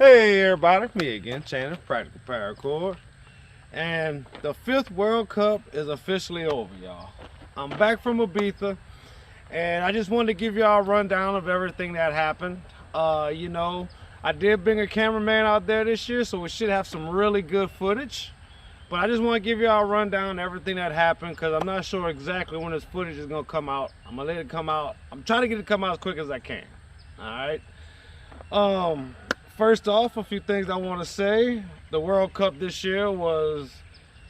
Hey everybody, me again, Shannon, Practical Paracord. And the 5th World Cup is officially over, y'all. I'm back from Ibiza, and I just wanted to give y'all a rundown of everything that happened. I did bring a cameraman out there this year, so we should have some really good footage. But I just want to give y'all a rundown of everything that happened, because I'm not sure exactly when this footage is going to come out. I'm going to let it come out. I'm trying to get it to come out as quick as I can. Alright? First off, a few things I want to say. The World Cup this year was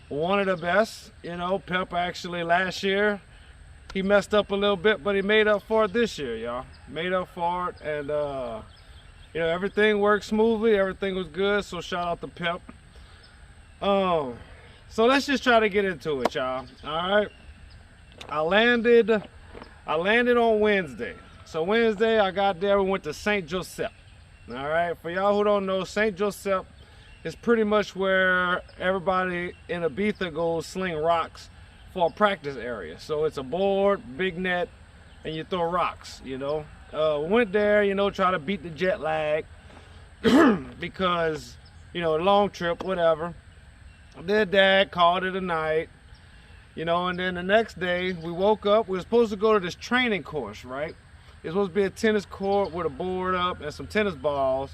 one of the best. Pep actually last year, he messed up a little bit, but he made up for it this year, y'all. Made up for it, and everything worked smoothly. Everything was good, so shout out to Pep. So let's just try to get into it, y'all. Alright. I landed on Wednesday. So Wednesday I got there, we went to St. Joseph. All right, for y'all who don't know, St. Joseph is pretty much where everybody in Ibiza goes sling rocks for a practice area. So it's a board, big net, and you throw rocks, We went there, try to beat the jet lag because, long trip, whatever. Did that, called it a night, and then the next day we woke up. We were supposed to go to this training course, right? It's supposed to be a tennis court with a board up and some tennis balls.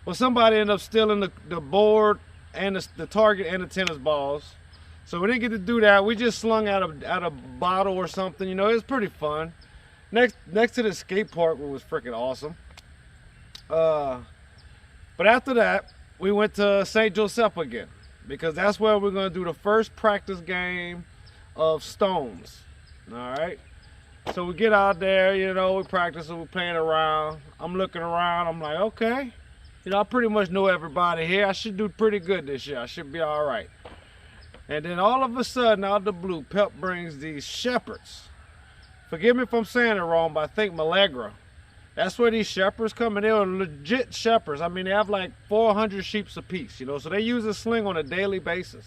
Well, somebody ended up stealing the board and the target and the tennis balls. So we didn't get to do that. We just slung out a bottle or something. It was pretty fun. Next to the skate park, which was freaking awesome. But after that, we went to St. Joseph again, because that's where we're going to do the first practice game of stones. All right. So we get out there, we practice, we're playing around. I'm looking around, I'm like, okay. I pretty much know everybody here. I should do pretty good this year. I should be all right. And then all of a sudden, out of the blue, Pep brings these shepherds. Forgive me if I'm saying it wrong, but I think Malagra. That's where these shepherds come, and they're legit shepherds. I mean, they have like 400 sheep apiece, so they use a sling on a daily basis.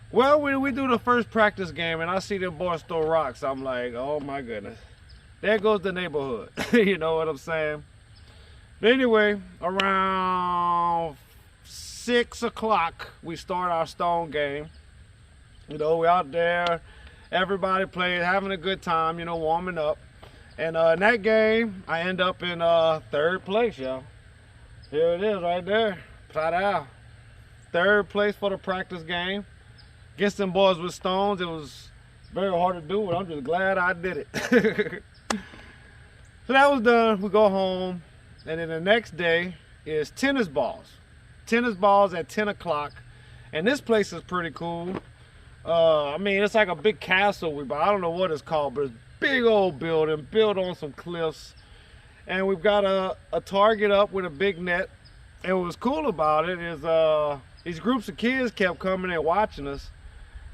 Well, we do the first practice game, and I see them boys throw rocks. I'm like, oh my goodness. There goes the neighborhood. You know what I'm saying? But anyway, around 6 o'clock, we start our stone game. We're out there. Everybody playing, having a good time, warming up. And in that game, I end up in 3rd place, y'all. Here it is right there. Ta-da. 3rd place for the practice game. Against them boys with stones. It was very hard to do, but I'm just glad I did it. So that was done. We go home, and then the next day is tennis balls. Tennis balls at 10 o'clock, and this place is pretty cool. It's like a big castle, but I don't know what it's called, but it's a big old building built on some cliffs, and we've got a target up with a big net. And what was cool about it is these groups of kids kept coming and watching us.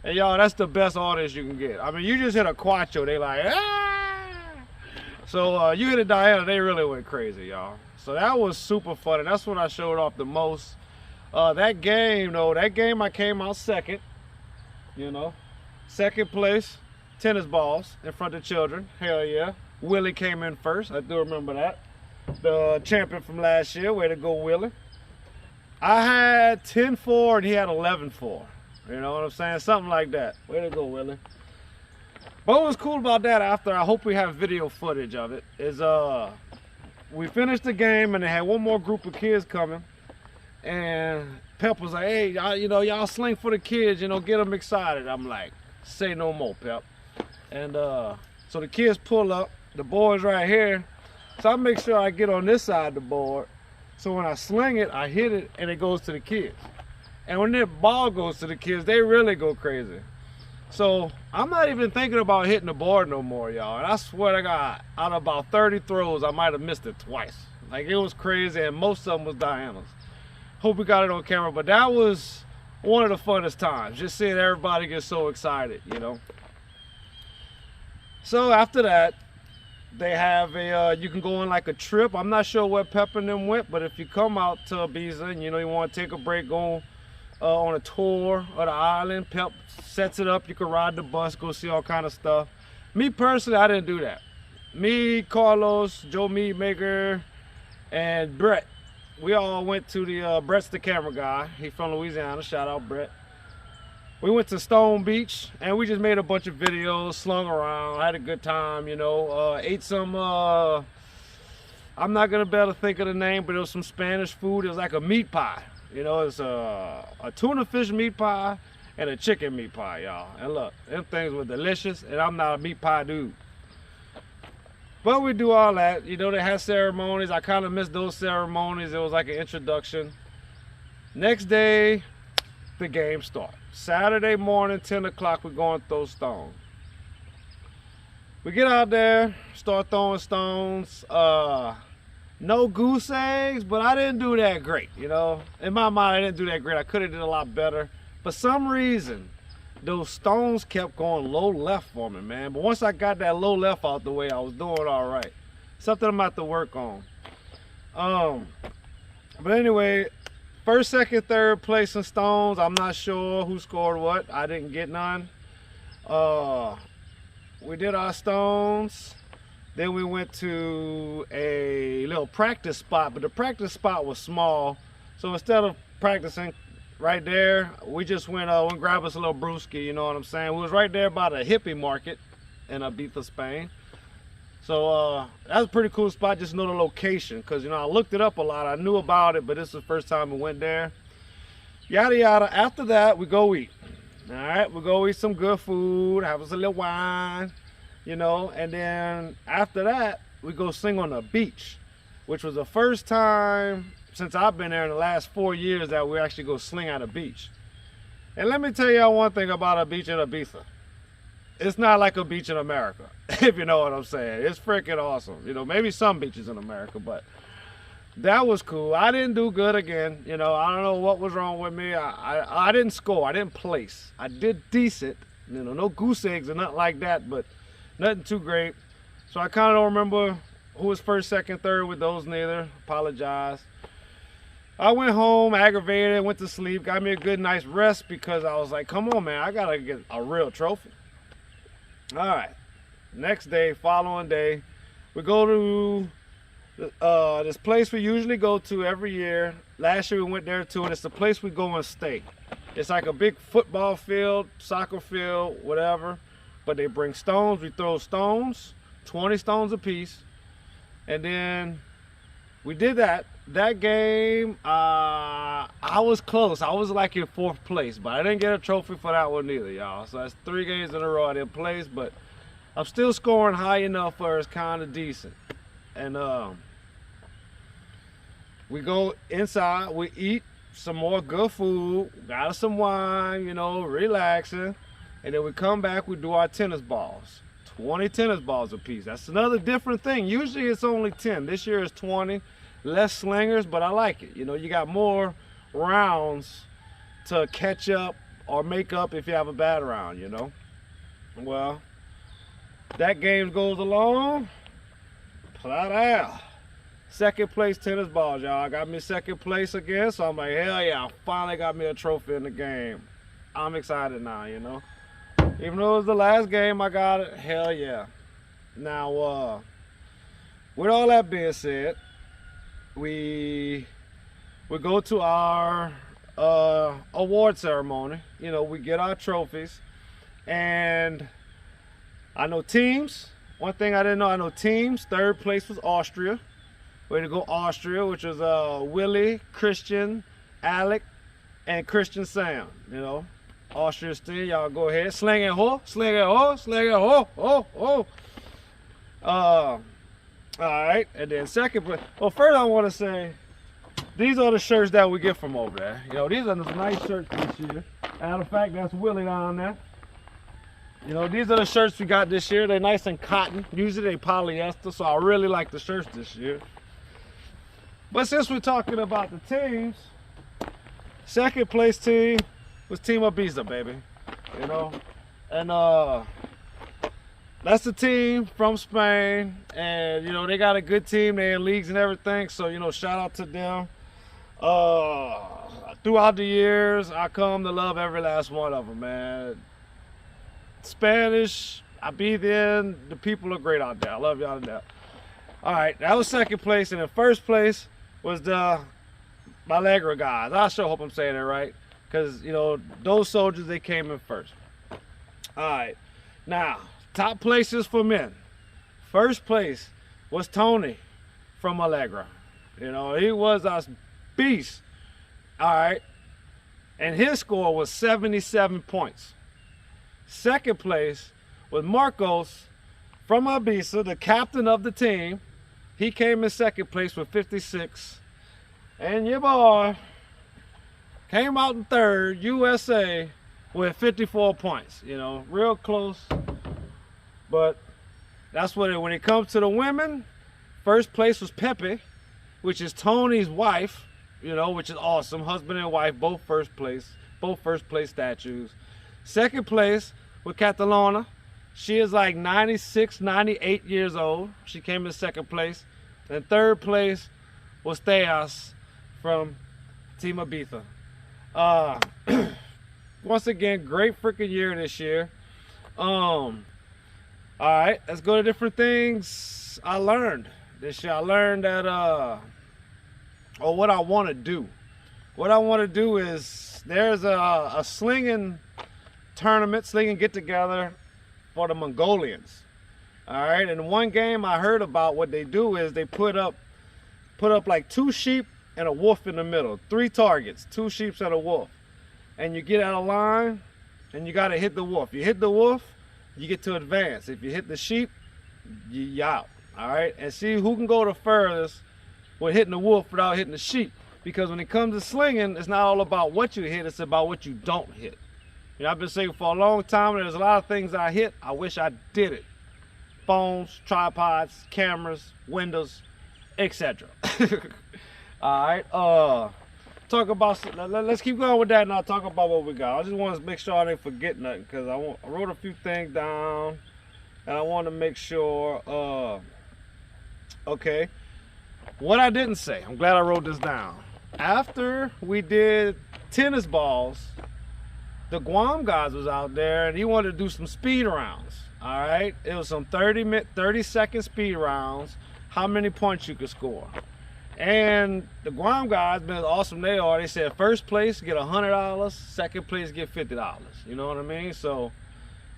And y'all, that's the best audience you can get. You just hit a quattro, they like, ah! So you hit a Diana, they really went crazy, y'all. So that was super fun, and that's when I showed off the most. That game I came out second, 2nd place, tennis balls in front of children, hell yeah. Willie came in first, I do remember that. The champion from last year, way to go Willie. I had 10-4 and he had 11-4. You know what I'm saying? Something like that. Way to go, Willie. But what was cool about that, after, I hope we have video footage of it, is we finished the game and they had one more group of kids coming. And Pep was like, hey, y'all sling for the kids, get them excited. I'm like, say no more, Pep. And so the kids pull up, the boys right here. So I make sure I get on this side of the board. So when I sling it, I hit it and it goes to the kids. And when that ball goes to the kids, they really go crazy. So I'm not even thinking about hitting the board no more, y'all. And I swear to God, out of about 30 throws, I might have missed it twice. Like, it was crazy, and most of them was Diana's. Hope we got it on camera, but that was one of the funnest times. Just seeing everybody get so excited, So after that, they have you can go on like a trip. I'm not sure where Pep and them went, but if you come out to Ibiza and you want to take a break, go on a tour of the island, Pep sets it up. You can ride the bus, go see all kind of stuff. Me personally, I didn't do that. Me, Carlos, Joe Meatmaker, and Brett, we all went to the, Brett's the camera guy. He's from Louisiana, shout out Brett. We went to Stone Beach and we just made a bunch of videos, slung around, had a good time, you know. Ate some, I'm not gonna be able to think of the name, but it was some Spanish food. It was like a meat pie. You know, it's a tuna fish meat pie and a chicken meat pie, y'all. And look, them things were delicious, and I'm not a meat pie dude. But we do all that. You know, they had ceremonies. I kind of missed those ceremonies. It was like an introduction. Next day, the game starts. Saturday morning, 10 o'clock, we're going to throw stones. We get out there, start throwing stones. No goose eggs, but I didn't do that great, you know. In my mind, I didn't do that great. I could have did a lot better. For some reason, those stones kept going low left for me, man. But once I got that low left out the way, I was doing all right. Something I'm about to work on. But anyway, first, second, third place in stones. I'm not sure who scored what. I didn't get none. We did our stones. Then we went to a little practice spot, but the practice spot was small. So instead of practicing right there, we just went and grabbed us a little brewski, you know what I'm saying? We was right there by the hippie market in Ibiza, Spain. So that was a pretty cool spot, just know the location, because, you know, I looked it up a lot. I knew about it, but this is the first time we went there. Yada, yada. After that, we go eat. All right, we go eat some good food, have us a little wine, you know, and then after that, we go sing on the beach, which was the first time since I've been there in the last 4 years that we actually go sling at a beach. And let me tell y'all one thing about a beach in Ibiza. It's not like a beach in America, if you know what I'm saying. It's freaking awesome. You know, maybe some beaches in America, but that was cool. I didn't do good again. You know, I don't know what was wrong with me. I didn't score. I didn't place. I did decent. You know, no goose eggs or nothing like that, but nothing too great. So I kind of don't remember who was first, second, third with those neither. Apologize. I went home aggravated, went to sleep, got me a good nice rest because I was like, come on, man, I got to get a real trophy. All right. Next day, following day, we go to this place we usually go to every year. Last year we went there too, and it's the place we go and stay. It's like a big football field, soccer field, whatever. But they bring stones. We throw stones, 20 stones a piece. And then we did that. That game, I was close. I was like in 4th place, but I didn't get a trophy for that one either, y'all. So that's 3 games in a row I didn't place, but I'm still scoring high enough where it's kind of decent. And we go inside, we eat some more good food, got us some wine, you know, relaxing. And then we come back, we do our tennis balls. 20 tennis balls a piece. That's another different thing. Usually it's only 10. This year it's 20. Less slingers, but I like it. You know, you got more rounds to catch up or make up if you have a bad round, you know. Well, that game goes along. Plata. Second place tennis balls, y'all. Got me second place again, so I'm like, hell yeah, I finally got me a trophy in the game. I'm excited now, you know. Even though it was the last game I got it, hell yeah. Now, with all that being said, we go to our award ceremony. You know, we get our trophies, and I know teams. One thing I didn't know, I know teams. Third place was Austria. Way to go Austria, which was Willie, Christian, Alec, and Christian Sam. You know, Austria's team. Y'all go ahead, slinging ho, slinging ho, slinging ho, ho, ho. All right, and then second place. Well, first I want to say, these are the shirts that we get from over there. You know, these are the nice shirts this year. Matter of fact, that's Willie down there. You know, these are the shirts we got this year. They're nice and cotton. Usually they polyester, so I really like the shirts this year. But since we're talking about the teams, second place team was Team Ibiza, baby. You know, and that's the team from Spain, and you know they got a good team. They're in leagues and everything, so you know, shout out to them. Throughout the years, I come to love every last one of them, man. Spanish, Ibizan, the people are great out there. I love y'all to death. All right, that was second place, and in first place was the Allegra guys. I sure hope I'm saying it right, because you know those soldiers, they came in first. All right, now top places for men. First place was Tony from Allegra. You know, he was a beast. All right, and his score was 77 points. Second place was Marcos from Ibiza, the captain of the team. He came in second place with 56. And your boy came out in third, USA, with 54 points. You know, real close. But that's what when it comes to the women, first place was Pepe, which is Tony's wife, you know, which is awesome. Husband and wife, both first place statues. Second place with Catalona. She is like 96, 98 years old. She came in second place. And third place was Theas from Team Ibiza. Once again, great freaking year this year. All right, let's go to different things I learned this year. I learned that, or what I want to do. What I want to do is, there's a slinging tournament, slinging get-together for the Mongolians. All right, and one game I heard about, what they do is they put up like 2 sheep and a wolf in the middle. 3 targets, 2 sheep and a wolf. And you get out of line and you gotta hit the wolf. You hit the wolf, you get to advance. If you hit the sheep, you out. All right, and see who can go the furthest with hitting the wolf without hitting the sheep. Because when it comes to slinging, it's not all about what you hit, it's about what you don't hit. You know, I've been saying for a long time, there's a lot of things I hit, I wish I did it. Phones, tripods, cameras, windows, etc. All right, talk about, let's keep going with that and I'll talk about what we got. I just want to make sure I didn't forget nothing, because I wrote a few things down and I want to make sure, okay, what I didn't say, I'm glad I wrote this down. After we did tennis balls, the Guam guys was out there and he wanted to do some speed rounds. All right, it was some 30-second speed rounds, how many points you could score. And the Guam guys, been as awesome they are, they said first place get $100, second place get $50. You know what I mean? So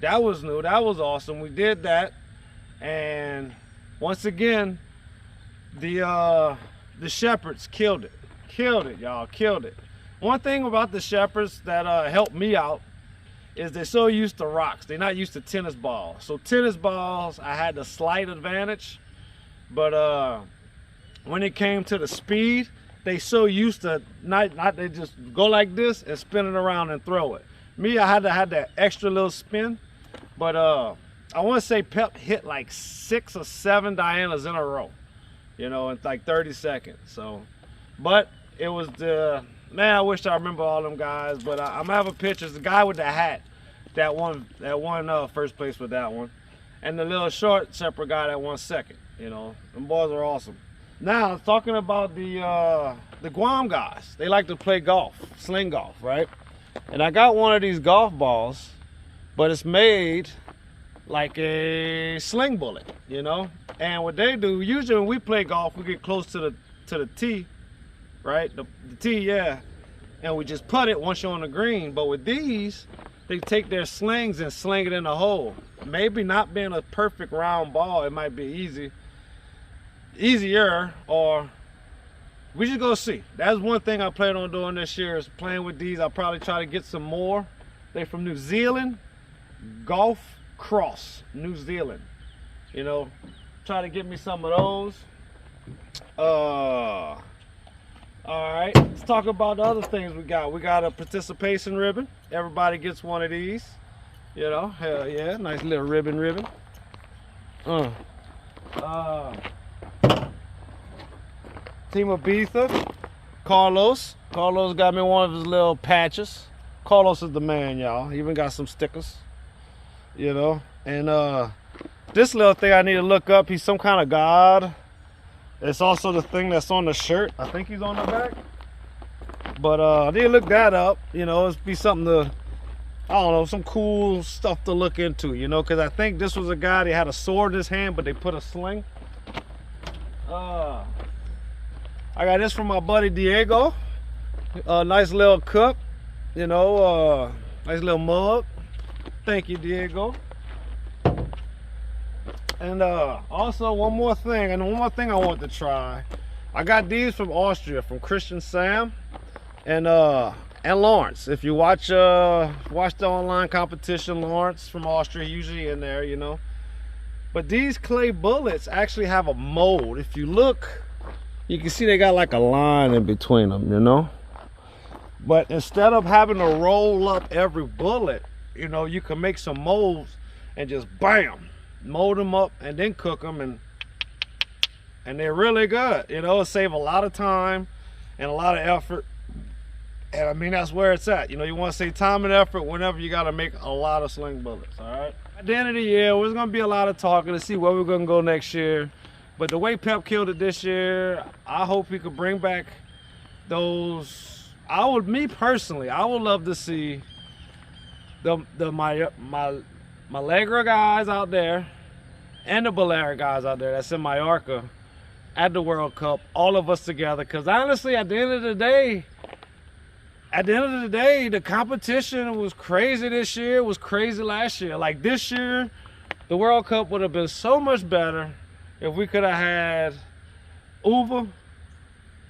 that was new, that was awesome. We did that, and once again, the Shepherds killed it, y'all, killed it. One thing about the Shepherds that helped me out is they're so used to rocks. They're not used to tennis balls. So tennis balls, I had the slight advantage, but when it came to the speed, they so used to not they just go like this and spin it around and throw it. Me, I had to have that extra little spin, but I want to say Pep hit like 6 or 7 Dianas in a row, you know, in like 30 seconds. So, but it was the, man, I wish I remember all them guys, but I'm gonna have a picture. The guy with the hat that won first place with that one, and the little short separate guy that won second. You know, them boys are awesome. Now, talking about the Guam guys, they like to play golf, sling golf, right? And I got one of these golf balls, but it's made like a sling bullet, you know? And what they do, usually when we play golf, we get close to the tee, right? The tee, yeah. And we just putt it once you're on the green. But with these, they take their slings and sling it in the hole. Maybe not being a perfect round ball, it might be easier, or we just go see. That's one thing I plan on doing this year, is playing with these. I'll probably try to get some more. They're from New Zealand, Golf Cross, New Zealand. You know, try to get me some of those. All right, let's talk about the other things we got. We got a participation ribbon. Everybody gets one of these. You know, hell yeah, nice little ribbon. Team Ibiza, Carlos got me one of his little patches. Carlos is the man, y'all. He even got some stickers, you know. And this little thing I need to look up, he's some kind of god. It's also the thing that's on the shirt. I think he's on the back, but I need to look that up. You know, it'd be something to, I don't know, some cool stuff to look into, you know, because I think this was a guy that had a sword in his hand, but they put a sling. I got this from my buddy Diego. Nice little cup, you know, nice little mug. Thank you, Diego. And also one more thing I want to try. I got these from Austria, from Christian Sam and Lawrence. If you watch the online competition, Lawrence from Austria usually in there, you know. But these clay bullets actually have a mold. If you look, you can see they got like a line in between them, you know. But instead of having to roll up every bullet, you know, you can make some molds and just bam, mold them up and then cook them, and they're really good. You know, it save a lot of time and a lot of effort. And I mean, that's where it's at. You know, you want to save time and effort whenever you got to make a lot of sling bullets, all right? At the end of the year, there's going to be a lot of talking to see where we're going to go next year. But the way Pep killed it this year, I hope he could bring back those. Me personally, I would love to see my Allegra guys out there and the Balearic guys out there that's in Mallorca at the World Cup, all of us together. Because honestly, at the end of the day, the competition was crazy this year. It was crazy last year. Like this year, the World Cup would have been so much better if we could have had Uber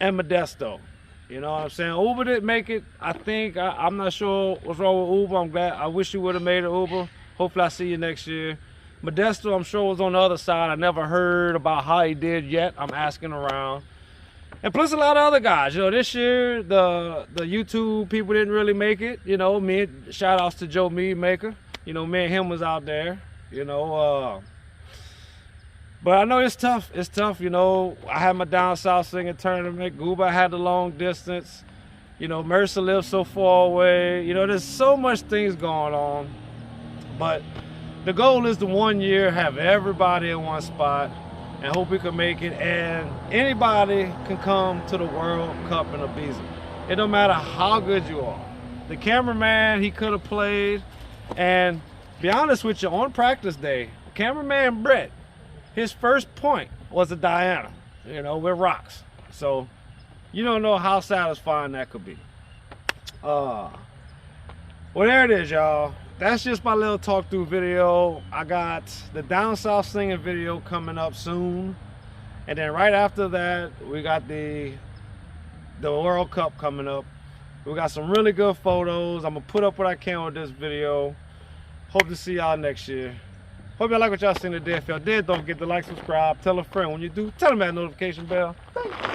and Modesto. You know what I'm saying? Uber didn't make it. I think, I'm not sure what's wrong with Uber. I'm glad. I wish you would have made it, Uber. Hopefully I see you next year. Modesto, I'm sure, was on the other side. I never heard about how he did yet. I'm asking around. And plus a lot of other guys. You know, this year, the YouTube people didn't really make it. You know, shout outs to Joe Mead Maker. You know, me and him was out there. You know, but I know it's tough. It's tough, you know. I had my down south singing tournament. Gooba had the long distance. You know, Mercer lives so far away. You know, there's so much things going on. But the goal is to 1 year have everybody in one spot and hope we can make it. And anybody can come to the World Cup in Ibiza. It don't matter how good you are. The cameraman, he could have played. And be honest with you, on practice day, cameraman Brett, his first point was a Diana, you know, with rocks. So you don't know how satisfying that could be. Well, there it is, y'all. That's just my little talk through video. I got the down south singing video coming up soon. And then right after that, we got the World Cup coming up. We got some really good photos. I'm gonna put up what I can with this video. Hope to see y'all next year. Hope y'all like what y'all seen today. If y'all did, don't forget to like, subscribe, tell a friend. When you do, tell them that notification bell. Thanks.